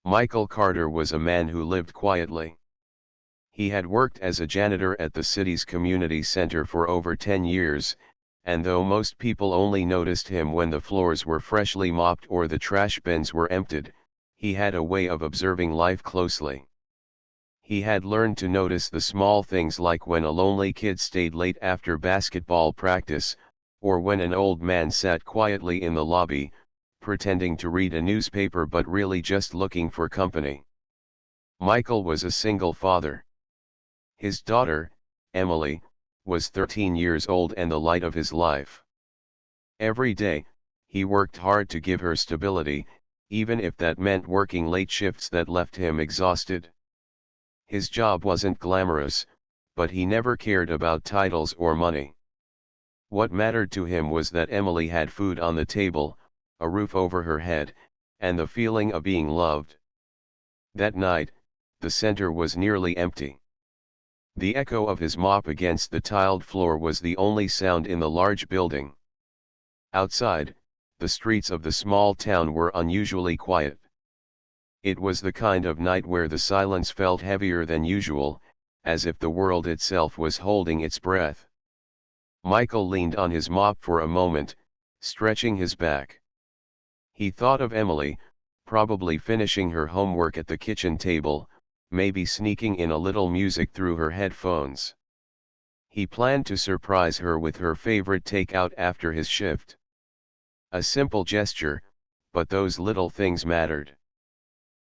Michael Carter was a man who lived quietly. He had worked as a janitor at the city's community center for over 10 years, and though most people only noticed him when the floors were freshly mopped or the trash bins were emptied, he had a way of observing life closely. He had learned to notice the small things, like when a lonely kid stayed late after basketball practice, or when an old man sat quietly in the lobby, pretending to read a newspaper but really just looking for company. Michael was a single father. His daughter, Emily, was 13 years old and the light of his life. Every day, he worked hard to give her stability, even if that meant working late shifts that left him exhausted. His job wasn't glamorous, but he never cared about titles or money. What mattered to him was that Emily had food on the table, a roof over her head, and the feeling of being loved. That night, the center was nearly empty. The echo of his mop against the tiled floor was the only sound in the large building. Outside, the streets of the small town were unusually quiet. It was the kind of night where the silence felt heavier than usual, as if the world itself was holding its breath. Michael leaned on his mop for a moment, stretching his back. He thought of Emily, probably finishing her homework at the kitchen table, maybe sneaking in a little music through her headphones. He planned to surprise her with her favorite takeout after his shift. A simple gesture, but those little things mattered.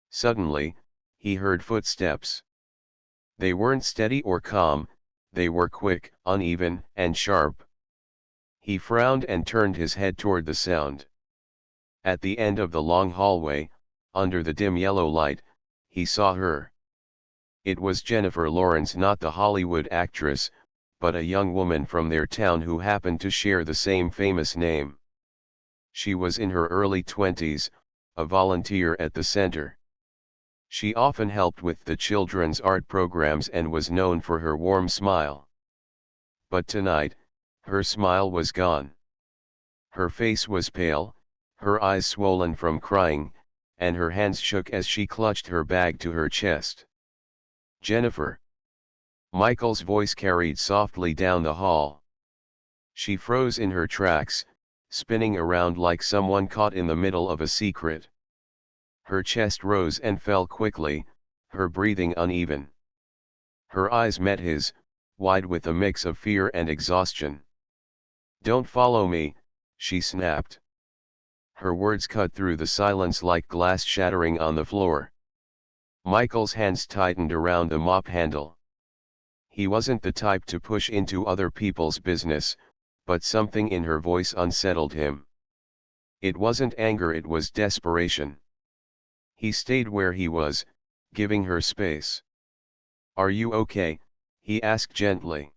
Suddenly, he heard footsteps. They weren't steady or calm, they were quick, uneven, and sharp. He frowned and turned his head toward the sound. At the end of the long hallway, under the dim yellow light, he saw her. It was Jennifer Lawrence, not the Hollywood actress, but a young woman from their town who happened to share the same famous name. She was in her early 20s, a volunteer at the center. She often helped with the children's art programs and was known for her warm smile. But tonight, her smile was gone. Her face was pale, her eyes swollen from crying, and her hands shook as she clutched her bag to her chest. Jennifer. Michael's voice carried softly down the hall. She froze in her tracks, spinning around like someone caught in the middle of a secret. Her chest rose and fell quickly, her breathing uneven. Her eyes met his, wide with a mix of fear and exhaustion. "Don't follow me," she snapped. Her words cut through the silence like glass shattering on the floor. Michael's hands tightened around the mop handle. He wasn't the type to push into other people's business, but something in her voice unsettled him. It wasn't anger, it was desperation. He stayed where he was, giving her space. "Are you okay?" he asked gently.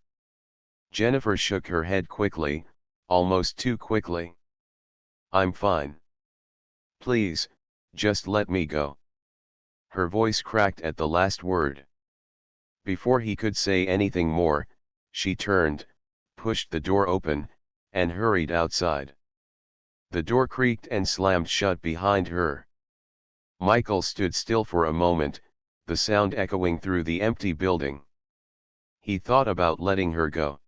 Jennifer shook her head quickly, almost too quickly. "I'm fine. Please, just let me go." Her voice cracked at the last word. Before he could say anything more, she turned, pushed the door open, and hurried outside. The door creaked and slammed shut behind her. Michael stood still for a moment, the sound echoing through the empty building. He thought about letting her go.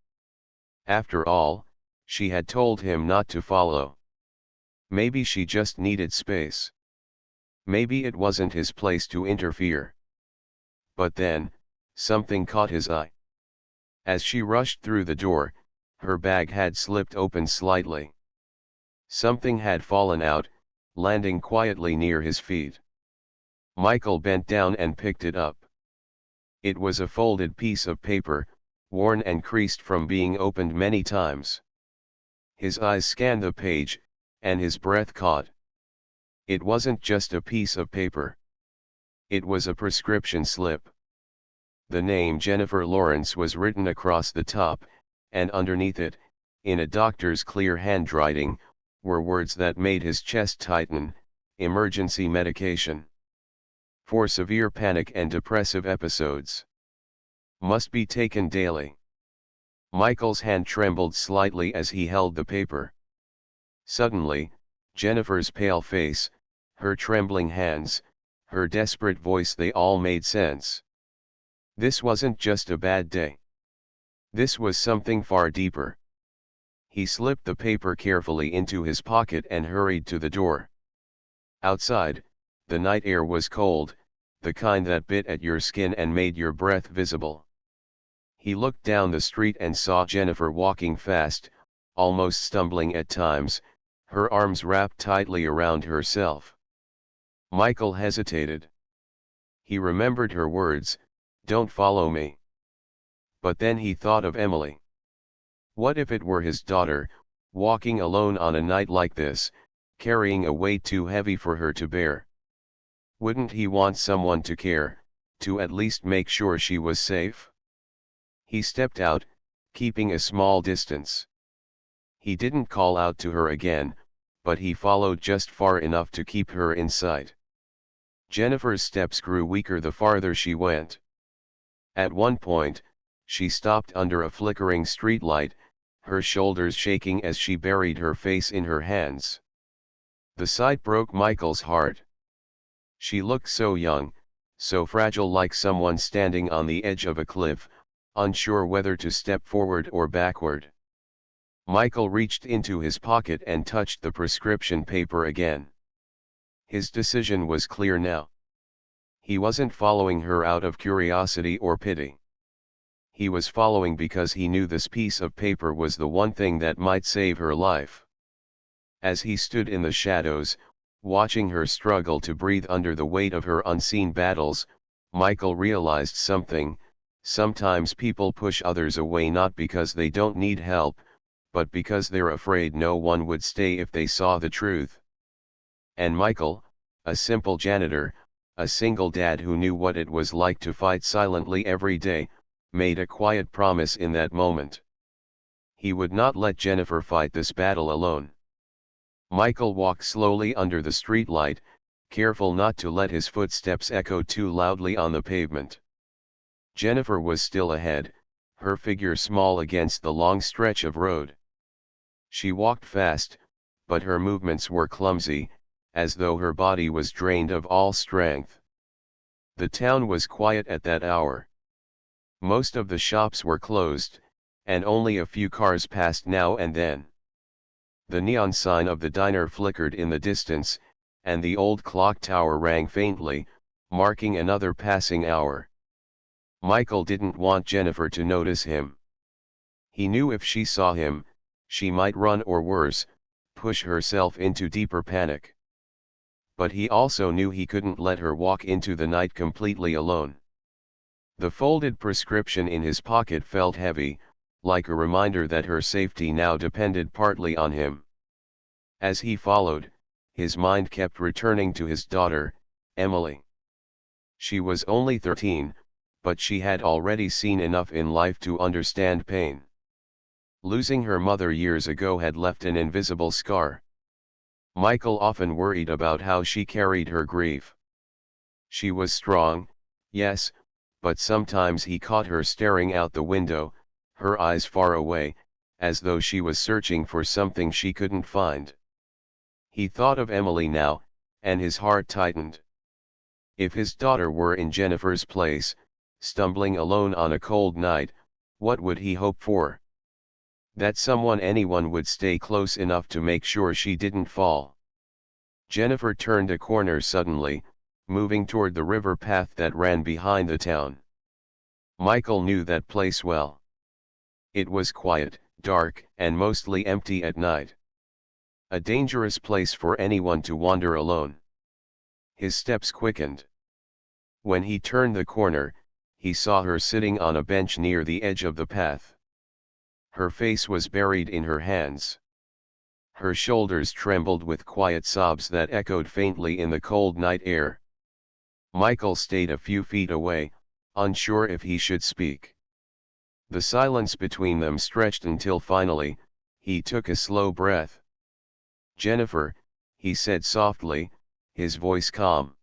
After all, she had told him not to follow. Maybe she just needed space. Maybe it wasn't his place to interfere. But then, something caught his eye. As she rushed through the door, her bag had slipped open slightly. Something had fallen out, landing quietly near his feet. Michael bent down and picked it up. It was a folded piece of paper, worn and creased from being opened many times. His eyes scanned the page, and his breath caught. It wasn't just a piece of paper. It was a prescription slip. The name Jennifer Lawrence was written across the top, and underneath it, in a doctor's clear handwriting, were words that made his chest tighten: emergency medication. For severe panic and depressive episodes. Must be taken daily. Michael's hand trembled slightly as he held the paper. Suddenly, Jennifer's pale face, her trembling hands, her desperate voice, they all made sense. This wasn't just a bad day. This was something far deeper. He slipped the paper carefully into his pocket and hurried to the door. Outside, the night air was cold, the kind that bit at your skin and made your breath visible. He looked down the street and saw Jennifer walking fast, almost stumbling at times, her arms wrapped tightly around herself. Michael hesitated. He remembered her words, "Don't follow me." But then he thought of Emily. What if it were his daughter, walking alone on a night like this, carrying a weight too heavy for her to bear? Wouldn't he want someone to care, to at least make sure she was safe? He stepped out, keeping a small distance. He didn't call out to her again, but he followed just far enough to keep her in sight. Jennifer's steps grew weaker the farther she went. At one point, she stopped under a flickering streetlight, her shoulders shaking as she buried her face in her hands. The sight broke Michael's heart. She looked so young, so fragile, like someone standing on the edge of a cliff, unsure whether to step forward or backward. Michael reached into his pocket and touched the prescription paper again. His decision was clear now. He wasn't following her out of curiosity or pity. He was following because he knew this piece of paper was the one thing that might save her life. As he stood in the shadows, watching her struggle to breathe under the weight of her unseen battles, Michael realized something. Sometimes people push others away not because they don't need help, but because they're afraid no one would stay if they saw the truth. And Michael, a simple janitor, a single dad who knew what it was like to fight silently every day, made a quiet promise in that moment. He would not let Jennifer fight this battle alone. Michael walked slowly under the streetlight, careful not to let his footsteps echo too loudly on the pavement. Jennifer was still ahead, her figure small against the long stretch of road. She walked fast, but her movements were clumsy, as though her body was drained of all strength. The town was quiet at that hour. Most of the shops were closed, and only a few cars passed now and then. The neon sign of the diner flickered in the distance, and the old clock tower rang faintly, marking another passing hour. Michael didn't want Jennifer to notice him. He knew if she saw him, she might run or worse, push herself into deeper panic. But he also knew he couldn't let her walk into the night completely alone. The folded prescription in his pocket felt heavy, like a reminder that her safety now depended partly on him. As he followed, his mind kept returning to his daughter, Emily. She was only 13, but she had already seen enough in life to understand pain. Losing her mother years ago had left an invisible scar. Michael often worried about how she carried her grief. She was strong, yes, but sometimes he caught her staring out the window, her eyes far away, as though she was searching for something she couldn't find. He thought of Emily now, and his heart tightened. If his daughter were in Jennifer's place, stumbling alone on a cold night, what would he hope for? That anyone would stay close enough to make sure she didn't fall. Jennifer turned a corner suddenly, moving toward the river path that ran behind the town. Michael knew that place well. It was quiet, dark, and mostly empty at night. A dangerous place for anyone to wander alone. His steps quickened. When he turned the corner, he saw her sitting on a bench near the edge of the path. Her face was buried in her hands. Her shoulders trembled with quiet sobs that echoed faintly in the cold night air. Michael stayed a few feet away, unsure if he should speak. The silence between them stretched until finally, he took a slow breath. "Jennifer," he said softly, his voice calm.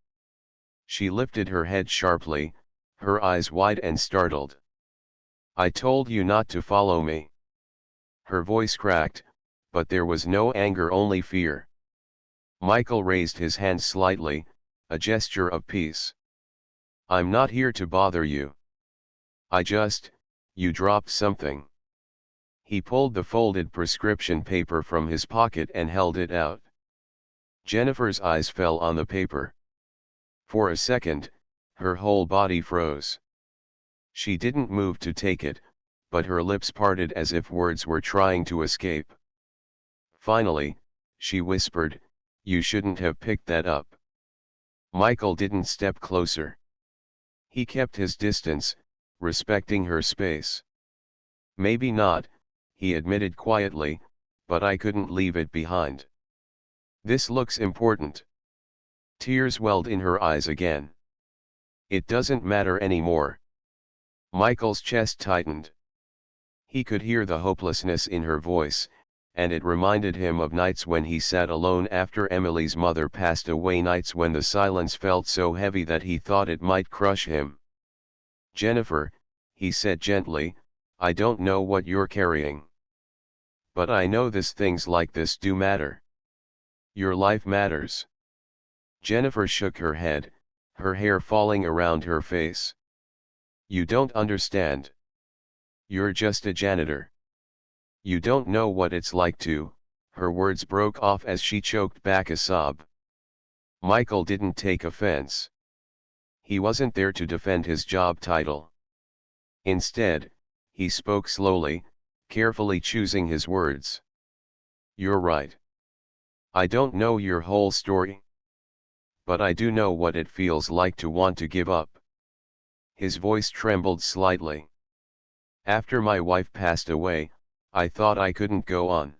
She lifted her head sharply, her eyes wide and startled. "I told you not to follow me." Her voice cracked, but there was no anger, only fear. Michael raised his hand slightly, a gesture of peace. "I'm not here to bother you. You dropped something." He pulled the folded prescription paper from his pocket and held it out. Jennifer's eyes fell on the paper. For a second, her whole body froze. She didn't move to take it, but her lips parted as if words were trying to escape. Finally, she whispered, "You shouldn't have picked that up." Michael didn't step closer. He kept his distance, respecting her space. "Maybe not," he admitted quietly, "but I couldn't leave it behind. This looks important." Tears welled in her eyes again. "It doesn't matter anymore." Michael's chest tightened. He could hear the hopelessness in her voice, and it reminded him of nights when he sat alone after Emily's mother passed away, nights when the silence felt so heavy that he thought it might crush him. "Jennifer," he said gently, "I don't know what you're carrying. But I know things like this do matter. Your life matters." Jennifer shook her head, her hair falling around her face. "You don't understand. You're just a janitor. You don't know what it's like to." Her words broke off as she choked back a sob. Michael didn't take offense. He wasn't there to defend his job title. Instead, he spoke slowly, carefully choosing his words. "You're right. I don't know your whole story. But I do know what it feels like to want to give up." His voice trembled slightly. "After my wife passed away, I thought I couldn't go on.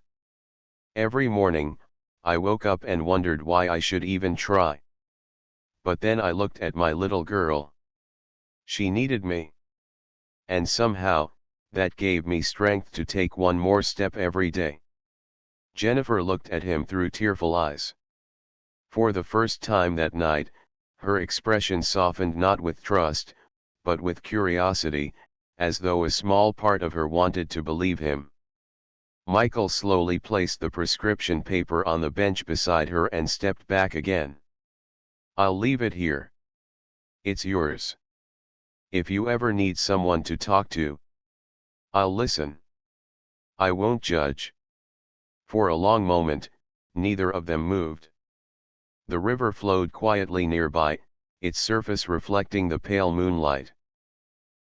Every morning, I woke up and wondered why I should even try. But then I looked at my little girl. She needed me. And somehow, that gave me strength to take one more step every day." Jennifer looked at him through tearful eyes. For the first time that night, her expression softened not with trust, but with curiosity, as though a small part of her wanted to believe him. Michael slowly placed the prescription paper on the bench beside her and stepped back again. "I'll leave it here. It's yours. If you ever need someone to talk to, I'll listen. I won't judge." For a long moment, neither of them moved. The river flowed quietly nearby, its surface reflecting the pale moonlight.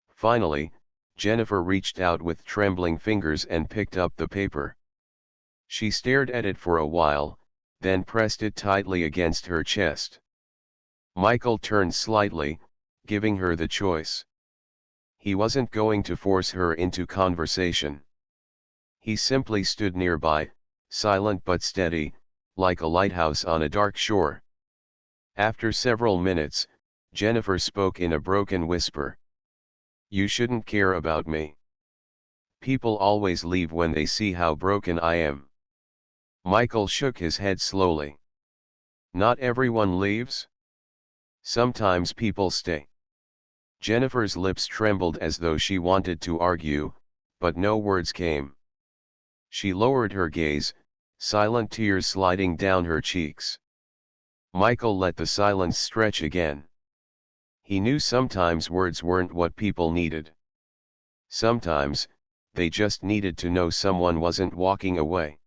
Finally, Jennifer reached out with trembling fingers and picked up the paper. She stared at it for a while, then pressed it tightly against her chest. Michael turned slightly, giving her the choice. He wasn't going to force her into conversation. He simply stood nearby, silent but steady, like a lighthouse on a dark shore. After several minutes, Jennifer spoke in a broken whisper. "You shouldn't care about me. People always leave when they see how broken I am." Michael shook his head slowly. "Not everyone leaves. Sometimes people stay." Jennifer's lips trembled as though she wanted to argue, but no words came. She lowered her gaze, silent tears sliding down her cheeks. Michael let the silence stretch again. He knew sometimes words weren't what people needed. Sometimes, they just needed to know someone wasn't walking away.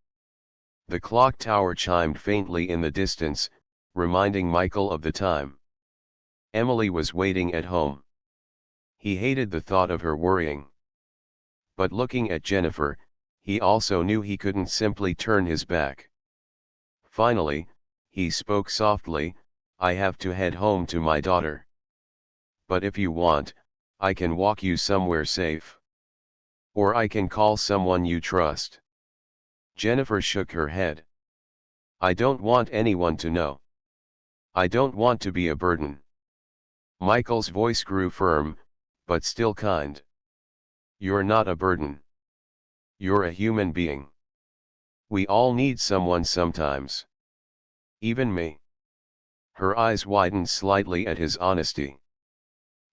The clock tower chimed faintly in the distance, reminding Michael of the time. Emily was waiting at home. He hated the thought of her worrying. But looking at Jennifer, he also knew he couldn't simply turn his back. Finally, he spoke softly, "I have to head home to my daughter. But if you want, I can walk you somewhere safe. Or I can call someone you trust." Jennifer shook her head. "I don't want anyone to know. I don't want to be a burden." Michael's voice grew firm, but still kind. "You're not a burden. You're a human being. We all need someone sometimes. Even me." Her eyes widened slightly at his honesty.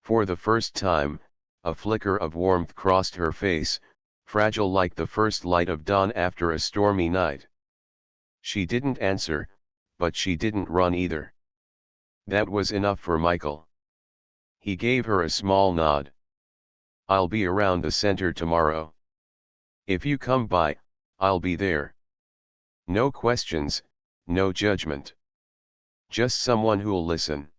For the first time, a flicker of warmth crossed her face, fragile like the first light of dawn after a stormy night. She didn't answer, but she didn't run either. That was enough for Michael. He gave her a small nod. "I'll be around the center tomorrow. If you come by, I'll be there. No questions, no judgment. Just someone who'll listen."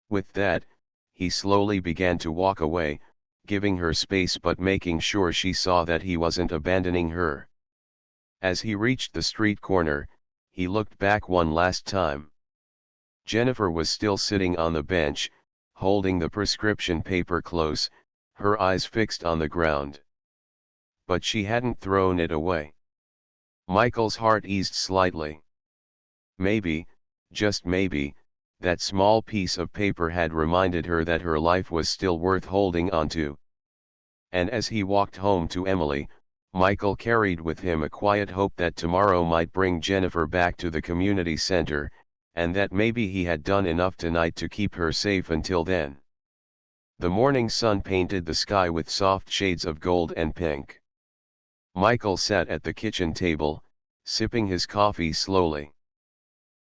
With that, he slowly began to walk away, giving her space but making sure she saw that he wasn't abandoning her. As he reached the street corner, he looked back one last time. Jennifer was still sitting on the bench, holding the prescription paper close, her eyes fixed on the ground. But she hadn't thrown it away. Michael's heart eased slightly. Maybe, just maybe, that small piece of paper had reminded her that her life was still worth holding on to. And as he walked home to Emily, Michael carried with him a quiet hope that tomorrow might bring Jennifer back to the community center, and that maybe he had done enough tonight to keep her safe until then. The morning sun painted the sky with soft shades of gold and pink. Michael sat at the kitchen table, sipping his coffee slowly.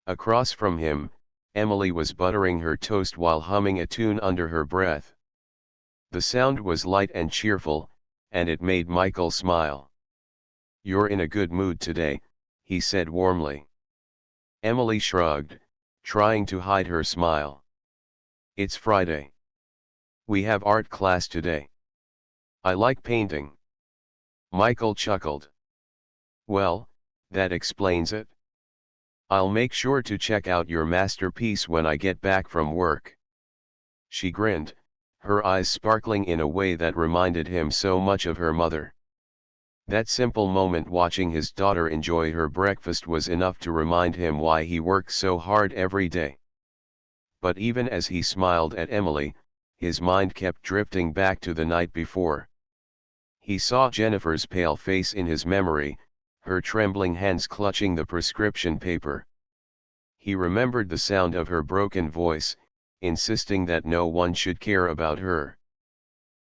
Across from him, Emily was buttering her toast while humming a tune under her breath. The sound was light and cheerful, and it made Michael smile. "You're in a good mood today," he said warmly. Emily shrugged, trying to hide her smile. "It's Friday. We have art class today. I like painting." Michael chuckled. "Well, that explains it. I'll make sure to check out your masterpiece when I get back from work." She grinned, her eyes sparkling in a way that reminded him so much of her mother. That simple moment watching his daughter enjoy her breakfast was enough to remind him why he worked so hard every day. But even as he smiled at Emily, his mind kept drifting back to the night before. He saw Jennifer's pale face in his memory, her trembling hands clutching the prescription paper. He remembered the sound of her broken voice, insisting that no one should care about her.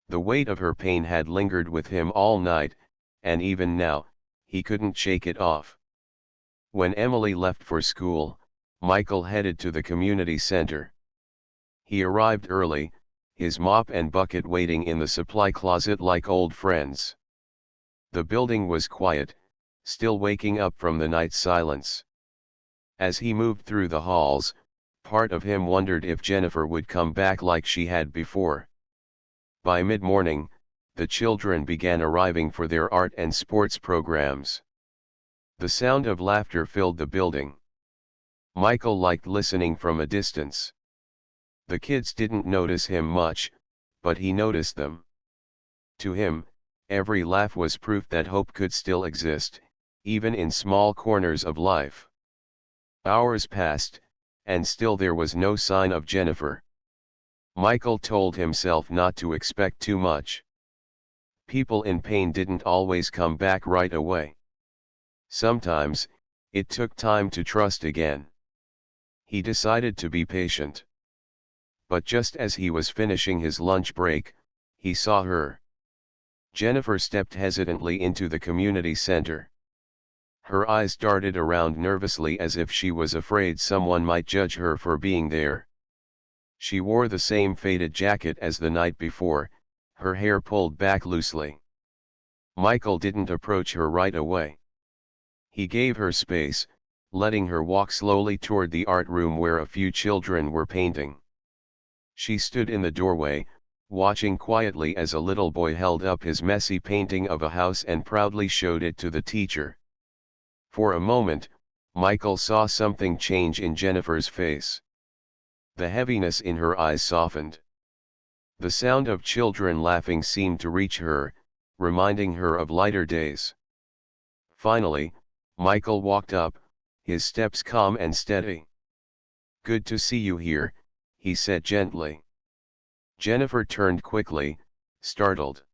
The weight of her pain had lingered with him all night, and even now, he couldn't shake it off. When Emily left for school, Michael headed to the community center. He arrived early, his mop and bucket waiting in the supply closet like old friends. The building was quiet, still waking up from the night silence. As he moved through the halls, part of him wondered if Jennifer would come back like she had before. By mid-morning, the children began arriving for their art and sports programs. The sound of laughter filled the building. Michael liked listening from a distance. The kids didn't notice him much, but he noticed them. To him, every laugh was proof that hope could still exist, even in small corners of life. Hours passed, and still there was no sign of Jennifer. Michael told himself not to expect too much. People in pain didn't always come back right away. Sometimes, it took time to trust again. He decided to be patient. But just as he was finishing his lunch break, he saw her. Jennifer stepped hesitantly into the community center. Her eyes darted around nervously as if she was afraid someone might judge her for being there. She wore the same faded jacket as the night before, her hair pulled back loosely. Michael didn't approach her right away. He gave her space, letting her walk slowly toward the art room where a few children were painting. She stood in the doorway, watching quietly as a little boy held up his messy painting of a house and proudly showed it to the teacher. For a moment, Michael saw something change in Jennifer's face. The heaviness in her eyes softened. The sound of children laughing seemed to reach her, reminding her of lighter days. Finally, Michael walked up, his steps calm and steady. "Good to see you here," he said gently. Jennifer turned quickly, startled.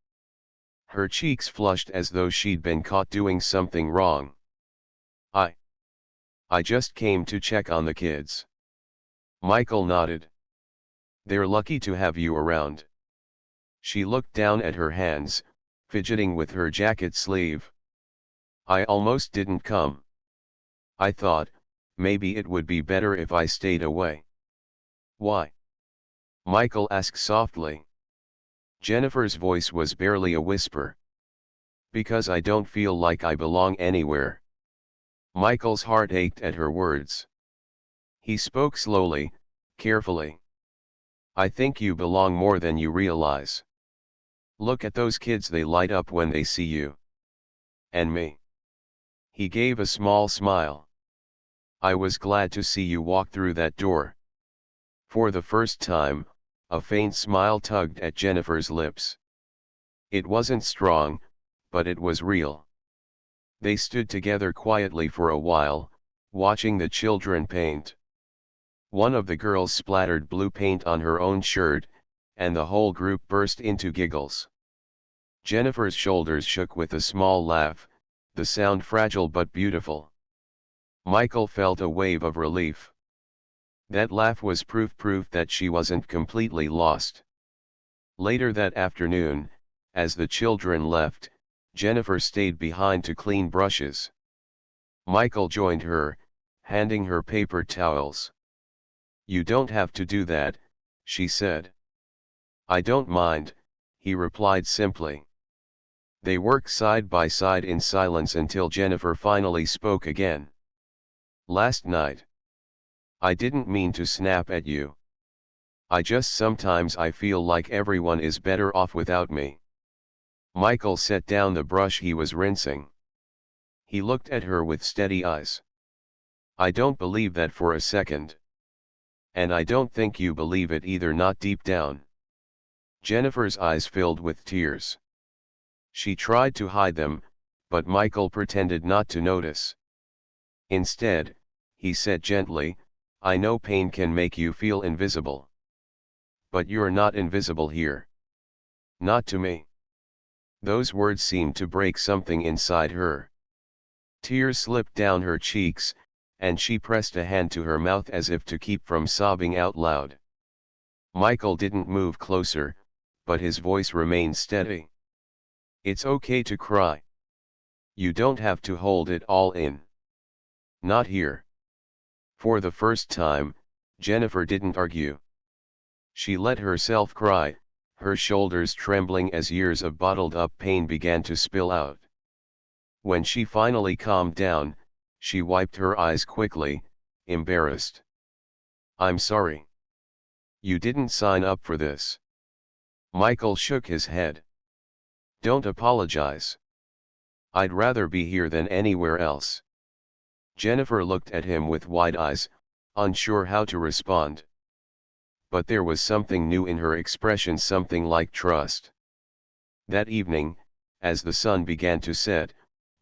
Her cheeks flushed as though she'd been caught doing something wrong. I just came to check on the kids." Michael nodded. "They're lucky to have you around." She looked down at her hands, fidgeting with her jacket sleeve. "I almost didn't come. I thought, maybe it would be better if I stayed away." Why? Michael asked softly. Jennifer's voice was barely a whisper. Because I don't feel like I belong anywhere. Michael's heart ached at her words. He spoke slowly, carefully. I think you belong more than you realize. Look at those kids, they light up when they see you. And me. He gave a small smile. I was glad to see you walk through that door. For the first time, a faint smile tugged at Jennifer's lips. It wasn't strong, but it was real. They stood together quietly for a while, watching the children paint. One of the girls splattered blue paint on her own shirt, and the whole group burst into giggles. Jennifer's shoulders shook with a small laugh, the sound fragile but beautiful. Michael felt a wave of relief. That laugh was proof that she wasn't completely lost. Later that afternoon, as the children left, Jennifer stayed behind to clean brushes. Michael joined her, handing her paper towels. You don't have to do that, she said. I don't mind, he replied simply. They worked side by side in silence until Jennifer finally spoke again. Last night. I didn't mean to snap at you. Sometimes I feel like everyone is better off without me. Michael set down the brush he was rinsing. He looked at her with steady eyes. I don't believe that for a second. And I don't think you believe it either, not deep down. Jennifer's eyes filled with tears. She tried to hide them, but Michael pretended not to notice. Instead, he said gently, I know pain can make you feel invisible. But you're not invisible here. Not to me. Those words seemed to break something inside her. Tears slipped down her cheeks, and she pressed a hand to her mouth as if to keep from sobbing out loud. Michael didn't move closer, but his voice remained steady. It's okay to cry. You don't have to hold it all in. Not here. For the first time, Jennifer didn't argue. She let herself cry, her shoulders trembling as years of bottled-up pain began to spill out. When she finally calmed down, she wiped her eyes quickly, embarrassed. I'm sorry. You didn't sign up for this. Michael shook his head. Don't apologize. I'd rather be here than anywhere else. Jennifer looked at him with wide eyes, unsure how to respond. But there was something new in her expression, something like trust. That evening, as the sun began to set,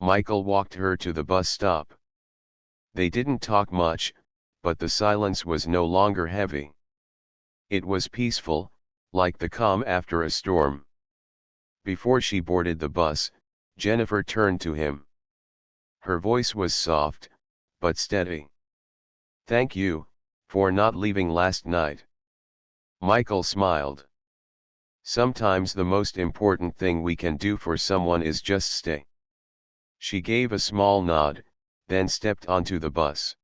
Michael walked her to the bus stop. They didn't talk much, but the silence was no longer heavy. It was peaceful, like the calm after a storm. Before she boarded the bus, Jennifer turned to him. Her voice was soft, but steady. Thank you, for not leaving last night. Michael smiled. Sometimes the most important thing we can do for someone is just stay. She gave a small nod, then stepped onto the bus.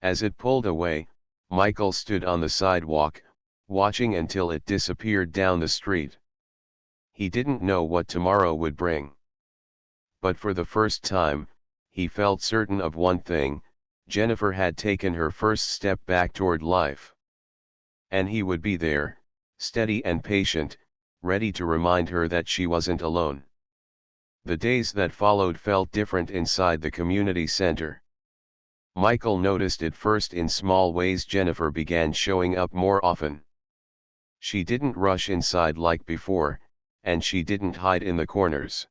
As it pulled away, Michael stood on the sidewalk, watching until it disappeared down the street. He didn't know what tomorrow would bring. But for the first time, he felt certain of one thing: Jennifer had taken her first step back toward life. And he would be there, steady and patient, ready to remind her that she wasn't alone. The days that followed felt different inside the community center. Michael noticed it first in small ways. Jennifer began showing up more often. She didn't rush inside like before, and she didn't hide in the corners.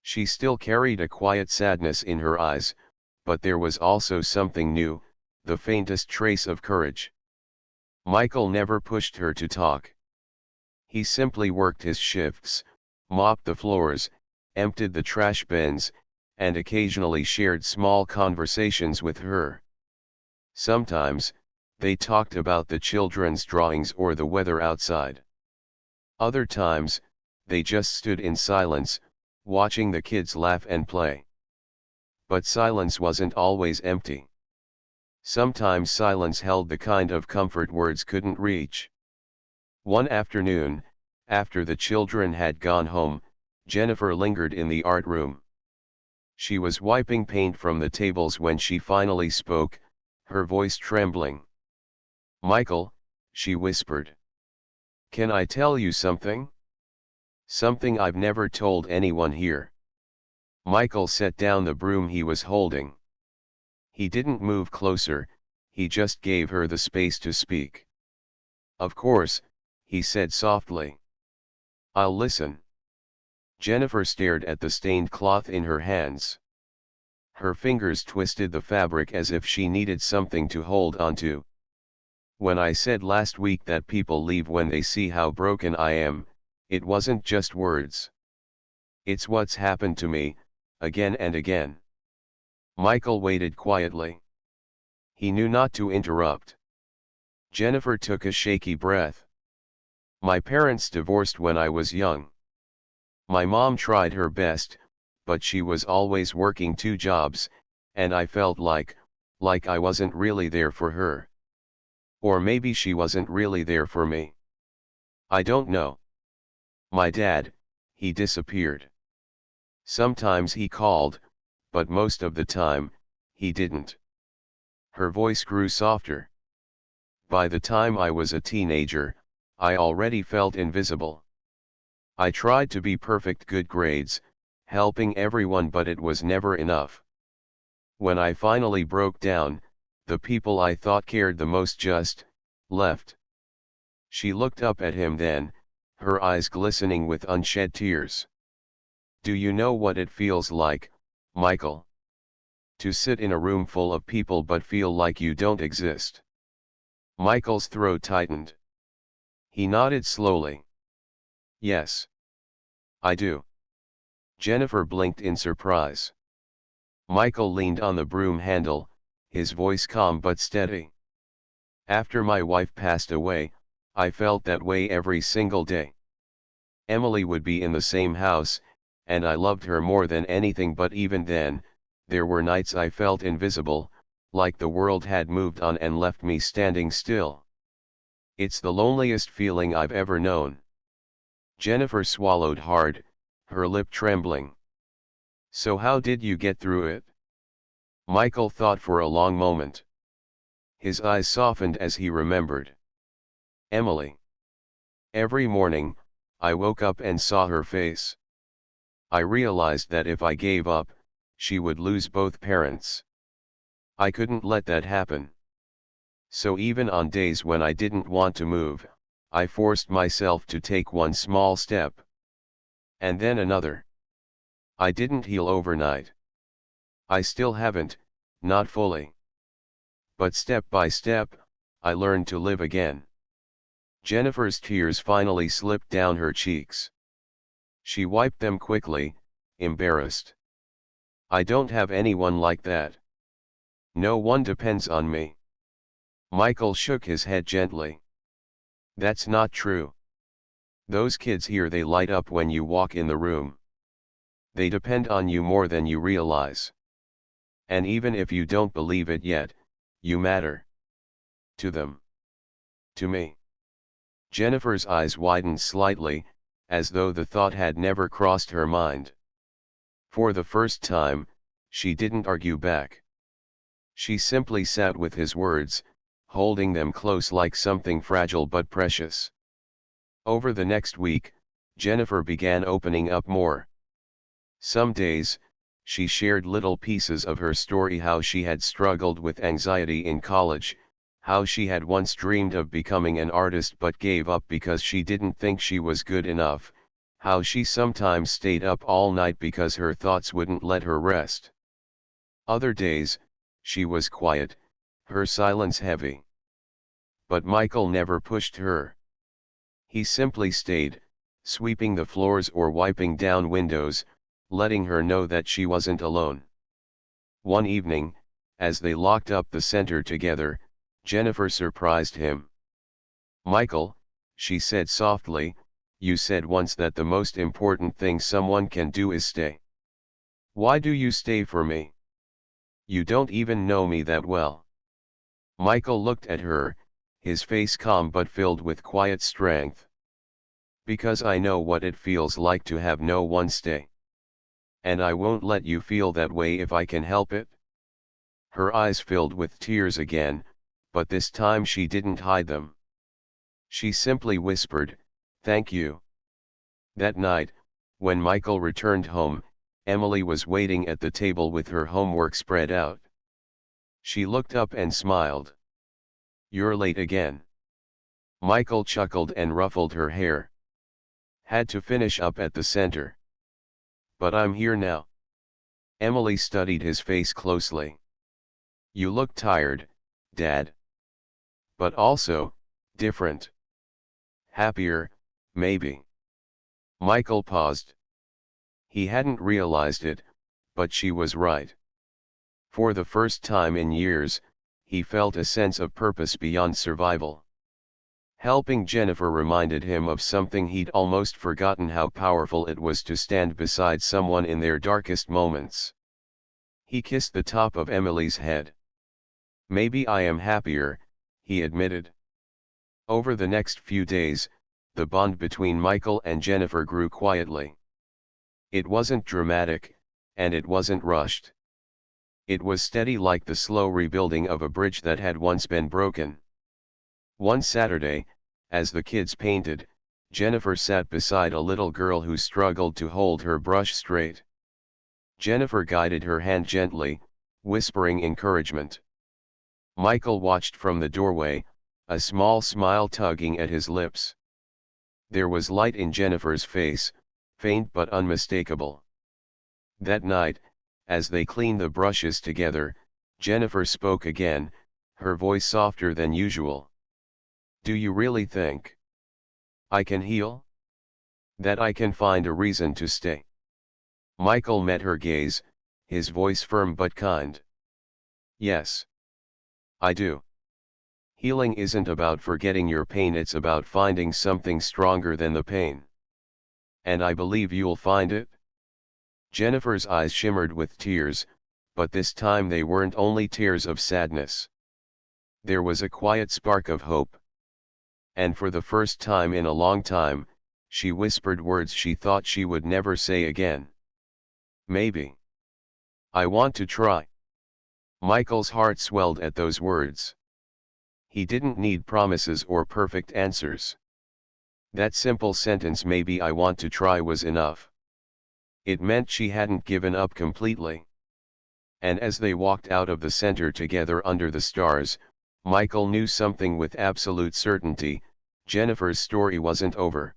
She still carried a quiet sadness in her eyes, but there was also something new, the faintest trace of courage. Michael never pushed her to talk. He simply worked his shifts, mopped the floors, emptied the trash bins, and occasionally shared small conversations with her. Sometimes, they talked about the children's drawings or the weather outside. Other times, they just stood in silence, watching the kids laugh and play. But silence wasn't always empty. Sometimes silence held the kind of comfort words couldn't reach. One afternoon, after the children had gone home, Jennifer lingered in the art room. She was wiping paint from the tables when she finally spoke, her voice trembling. "Michael," she whispered. "Can I tell you something? Something I've never told anyone here." Michael set down the broom he was holding. He didn't move closer, he just gave her the space to speak. "Of course," he said softly. "I'll listen." Jennifer stared at the stained cloth in her hands. Her fingers twisted the fabric as if she needed something to hold onto. "When I said last week that people leave when they see how broken I am, it wasn't just words. It's what's happened to me, again and again." Michael waited quietly. He knew not to interrupt. Jennifer took a shaky breath. "My parents divorced when I was young. My mom tried her best, but she was always working 2 jobs, and I felt like I wasn't really there for her. Or maybe she wasn't really there for me. I don't know. My dad, he disappeared. Sometimes he called, but most of the time, he didn't." Her voice grew softer. "By the time I was a teenager, I already felt invisible. I tried to be perfect, good grades, helping everyone, but it was never enough. When I finally broke down, the people I thought cared the most just left." She looked up at him then, her eyes glistening with unshed tears. "Do you know what it feels like, Michael? To sit in a room full of people but feel like you don't exist." Michael's throat tightened. He nodded slowly. "Yes. I do." Jennifer blinked in surprise. Michael leaned on the broom handle, his voice calm but steady. "After my wife passed away, I felt that way every single day. Emily would be in the same house, and I loved her more than anything, but even then, there were nights I felt invisible, like the world had moved on and left me standing still. It's the loneliest feeling I've ever known." Jennifer swallowed hard, her lip trembling. "So how did you get through it?" Michael thought for a long moment. His eyes softened as he remembered. "Emily. Every morning, I woke up and saw her face. I realized that if I gave up, she would lose both parents. I couldn't let that happen. So even on days when I didn't want to move, I forced myself to take one small step. And then another. I didn't heal overnight. I still haven't, not fully. But step by step, I learned to live again." Jennifer's tears finally slipped down her cheeks. She wiped them quickly, embarrassed. "I don't have anyone like that. No one depends on me." Michael shook his head gently. "That's not true. Those kids here, they light up when you walk in the room. They depend on you more than you realize. And even if you don't believe it yet, you matter. To them. To me." Jennifer's eyes widened slightly, as though the thought had never crossed her mind. For the first time, she didn't argue back. She simply sat with his words, holding them close like something fragile but precious. Over the next week, Jennifer began opening up more. Some days, she shared little pieces of her story: how she had struggled with anxiety in college, how she had once dreamed of becoming an artist but gave up because she didn't think she was good enough, how she sometimes stayed up all night because her thoughts wouldn't let her rest. Other days, she was quiet, her silence heavy. But Michael never pushed her. He simply stayed, sweeping the floors or wiping down windows, letting her know that she wasn't alone. One evening, as they locked up the center together, Jennifer surprised him. "Michael," she said softly, "you said once that the most important thing someone can do is stay. Why do you stay for me? You don't even know me that well." Michael looked at her, his face calm but filled with quiet strength. Because I know what it feels like to have no one stay. And I won't let you feel that way if I can help it. Her eyes filled with tears again, but this time she didn't hide them. She simply whispered, "Thank you." That night, when Michael returned home, Emily was waiting at the table with her homework spread out. She looked up and smiled. "You're late again." Michael chuckled and ruffled her hair. "Had to finish up at the center. But I'm here now." Emily studied his face closely. "You look tired, Dad. But also, different. Happier, maybe." Michael paused. He hadn't realized it, but she was right. For the first time in years, he felt a sense of purpose beyond survival. Helping Jennifer reminded him of something he'd almost forgotten: how powerful it was to stand beside someone in their darkest moments. He kissed the top of Emily's head. "Maybe I am happier," he admitted. Over the next few days, the bond between Michael and Jennifer grew quietly. It wasn't dramatic, and it wasn't rushed. It was steady, like the slow rebuilding of a bridge that had once been broken. One Saturday, as the kids painted, Jennifer sat beside a little girl who struggled to hold her brush straight. Jennifer guided her hand gently, whispering encouragement. Michael watched from the doorway, a small smile tugging at his lips. There was light in Jennifer's face, faint but unmistakable. That night, as they cleaned the brushes together, Jennifer spoke again, her voice softer than usual. "Do you really think I can heal? That I can find a reason to stay?" Michael met her gaze, his voice firm but kind. "Yes. I do. Healing isn't about forgetting your pain, it's about finding something stronger than the pain. And I believe you'll find it." Jennifer's eyes shimmered with tears, but this time they weren't only tears of sadness. There was a quiet spark of hope. And for the first time in a long time, she whispered words she thought she would never say again. "Maybe. I want to try." Michael's heart swelled at those words. He didn't need promises or perfect answers. That simple sentence, "maybe I want to try," was enough. It meant she hadn't given up completely. And as they walked out of the center together under the stars, Michael knew something with absolute certainty: Jennifer's story wasn't over.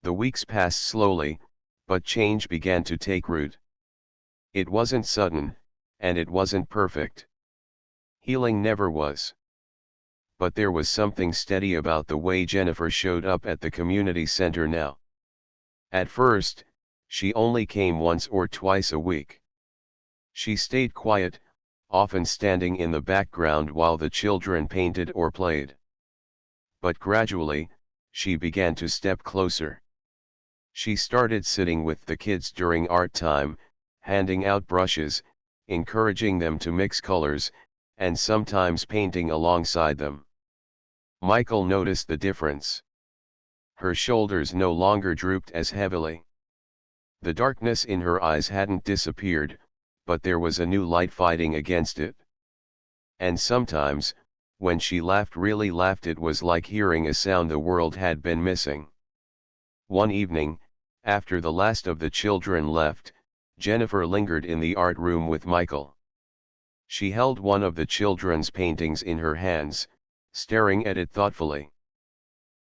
The weeks passed slowly, but change began to take root. It wasn't sudden, and it wasn't perfect. Healing never was. But there was something steady about the way Jennifer showed up at the community center now. At first, she only came once or twice a week. She stayed quiet, often standing in the background while the children painted or played. But gradually, she began to step closer. She started sitting with the kids during art time, handing out brushes, encouraging them to mix colors, and sometimes painting alongside them. Michael noticed the difference. Her shoulders no longer drooped as heavily. The darkness in her eyes hadn't disappeared, but there was a new light fighting against it. And sometimes, when she really laughed, it was like hearing a sound the world had been missing. One evening, after the last of the children left, Jennifer lingered in the art room with Michael. She held one of the children's paintings in her hands, staring at it thoughtfully.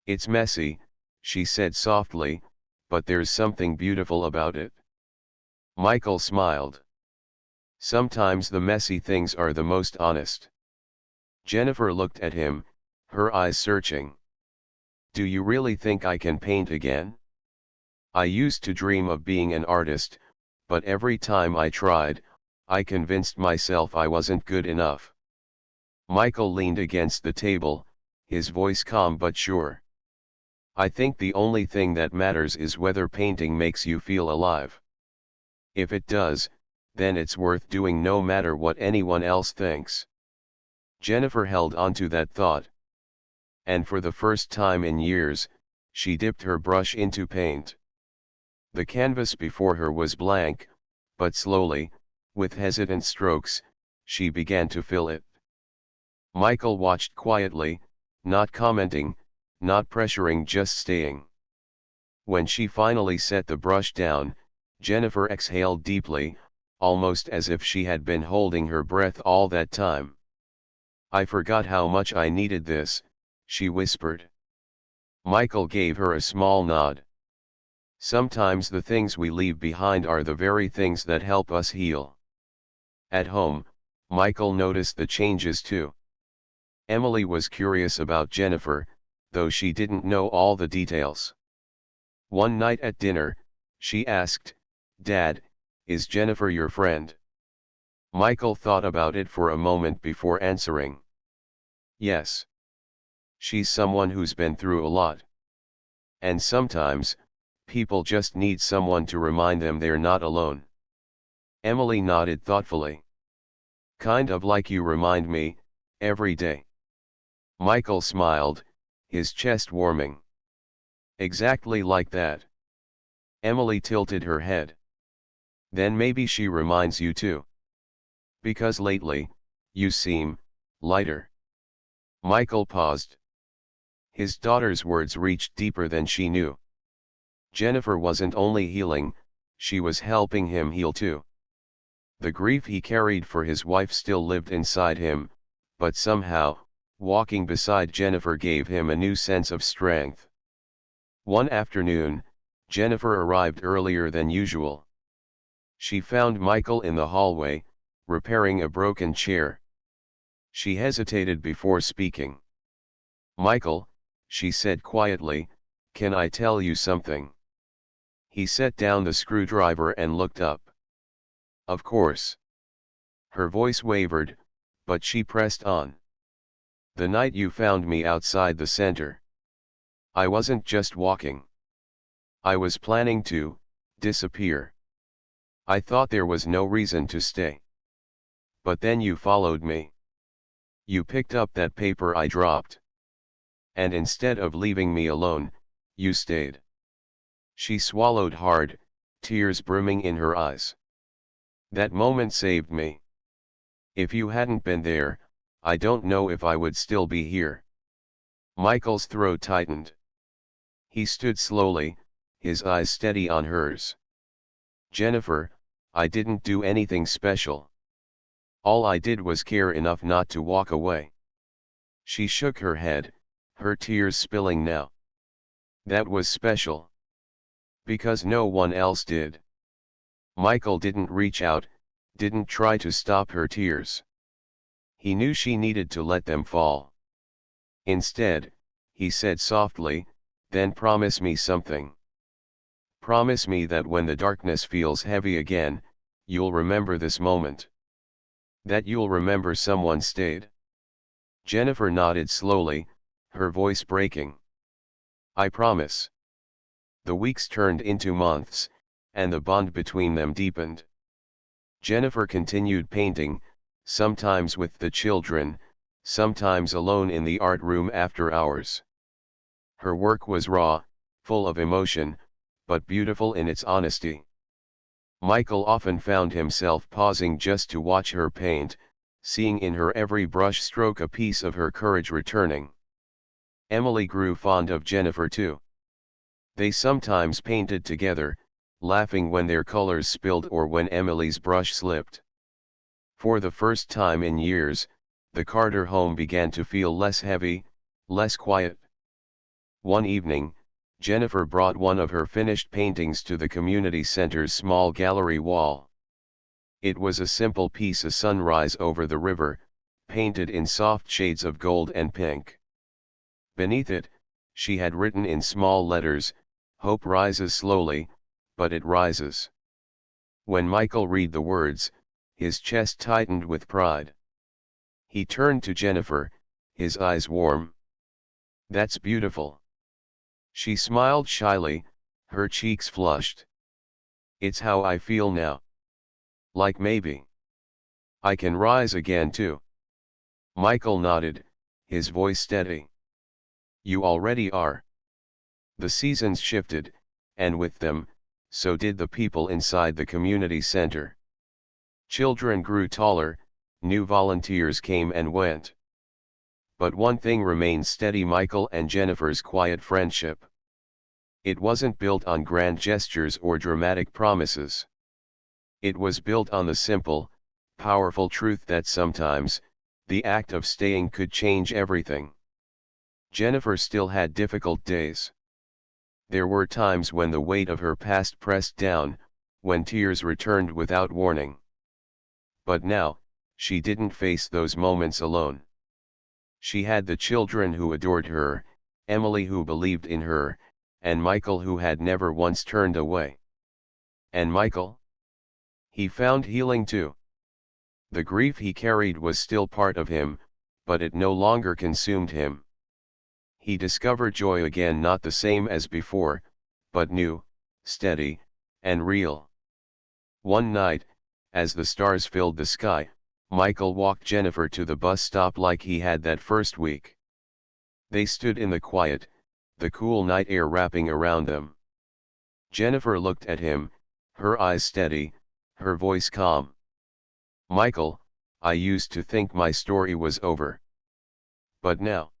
"It's messy," she said softly, "but there's something beautiful about it." Michael smiled. "Sometimes the messy things are the most honest." Jennifer looked at him, her eyes searching. "Do you really think I can paint again? I used to dream of being an artist, but every time I tried, I convinced myself I wasn't good enough." Michael leaned against the table, his voice calm but sure. "I think the only thing that matters is whether painting makes you feel alive. If it does, then it's worth doing no matter what anyone else thinks." Jennifer held onto that thought. And for the first time in years, she dipped her brush into paint. The canvas before her was blank, but slowly, with hesitant strokes, she began to fill it. Michael watched quietly, not commenting, not pressuring, just staying. When she finally set the brush down, Jennifer exhaled deeply, almost as if she had been holding her breath all that time. "I forgot how much I needed this," she whispered. Michael gave her a small nod. Sometimes the things we leave behind are the very things that help us heal. At home, Michael noticed the changes too. Emily was curious about Jennifer, though she didn't know all the details. One night at dinner, she asked, "Dad, is Jennifer your friend?" Michael thought about it for a moment before answering. "Yes. She's someone who's been through a lot. And sometimes, people just need someone to remind them they're not alone." Emily nodded thoughtfully. "Kind of like you remind me, every day." Michael smiled, his chest warming. "Exactly like that." Emily tilted her head. "Then maybe she reminds you too. Because lately, you seem lighter." Michael paused. His daughter's words reached deeper than she knew. Jennifer wasn't only healing, she was helping him heal too. The grief he carried for his wife still lived inside him, but somehow, walking beside Jennifer gave him a new sense of strength. One afternoon, Jennifer arrived earlier than usual. She found Michael in the hallway, repairing a broken chair. She hesitated before speaking. "Michael," she said quietly, "can I tell you something?" He set down the screwdriver and looked up. "Of course." Her voice wavered, but she pressed on. "The night you found me outside the center, I wasn't just walking. I was planning to disappear. I thought there was no reason to stay. But then you followed me. You picked up that paper I dropped. And instead of leaving me alone, you stayed." She swallowed hard, tears brimming in her eyes. "That moment saved me. If you hadn't been there, I don't know if I would still be here." Michael's throat tightened. He stood slowly, his eyes steady on hers. "Jennifer, I didn't do anything special. All I did was care enough not to walk away." She shook her head, her tears spilling now. "That was special. Because no one else did." Michael didn't reach out, didn't try to stop her tears. He knew she needed to let them fall. Instead, he said softly, "Then promise me something. Promise me that when the darkness feels heavy again, you'll remember this moment. That you'll remember someone stayed." Jennifer nodded slowly, her voice breaking. "I promise." The weeks turned into months, and the bond between them deepened. Jennifer continued painting, sometimes with the children, sometimes alone in the art room after hours. Her work was raw, full of emotion, but beautiful in its honesty. Michael often found himself pausing just to watch her paint, seeing in her every brush stroke a piece of her courage returning. Emily grew fond of Jennifer too. They sometimes painted together, laughing when their colors spilled or when Emily's brush slipped. For the first time in years, the Carter home began to feel less heavy, less quiet. One evening, Jennifer brought one of her finished paintings to the community center's small gallery wall. It was a simple piece, a sunrise over the river, painted in soft shades of gold and pink. Beneath it, she had written in small letters, "Hope rises slowly, but it rises." When Michael read the words, his chest tightened with pride. He turned to Jennifer, his eyes warm. "That's beautiful." She smiled shyly, her cheeks flushed. "It's how I feel now. Like maybe I can rise again too." Michael nodded, his voice steady. You already are. The seasons shifted, and with them, so did the people inside the community center. Children grew taller, new volunteers came and went. But one thing remained steady: Michael and Jennifer's quiet friendship. It wasn't built on grand gestures or dramatic promises. It was built on the simple, powerful truth that sometimes, the act of staying could change everything. Jennifer still had difficult days. There were times when the weight of her past pressed down, when tears returned without warning. But now, she didn't face those moments alone. She had the children who adored her, Emily who believed in her, and Michael who had never once turned away. And Michael? He found healing too. The grief he carried was still part of him, but it no longer consumed him. He discovered joy again, not the same as before, but new, steady, and real. One night, as the stars filled the sky, Michael walked Jennifer to the bus stop like he had that first week. They stood in the quiet, the cool night air wrapping around them. Jennifer looked at him, her eyes steady, her voice calm. Michael, I used to think my story was over. But now,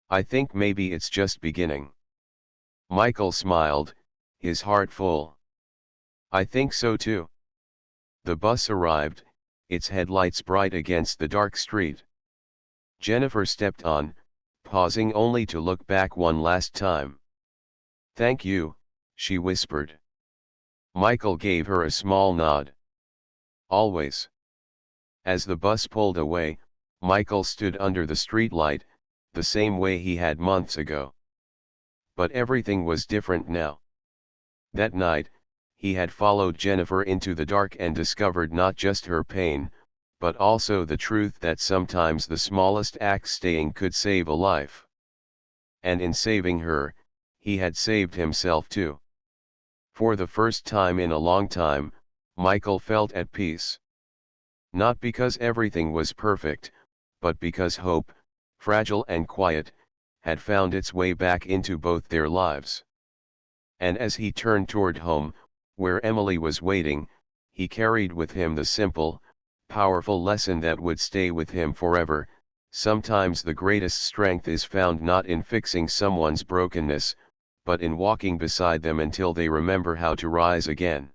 I think maybe it's just beginning. Michael smiled, his heart full. I think so too. The bus arrived, its headlights bright against the dark street. Jennifer stepped on, pausing only to look back one last time. Thank you, she whispered. Michael gave her a small nod. Always. As the bus pulled away, Michael stood under the streetlight, the same way he had months ago. But everything was different now. That night, he had followed Jennifer into the dark and discovered not just her pain, but also the truth that sometimes the smallest act staying could save a life. And in saving her, he had saved himself too. For the first time in a long time, Michael felt at peace. Not because everything was perfect, but because hope, fragile and quiet, had found its way back into both their lives. And as he turned toward home, where Emily was waiting, he carried with him the simple, powerful lesson that would stay with him forever. Sometimes the greatest strength is found not in fixing someone's brokenness, but in walking beside them until they remember how to rise again.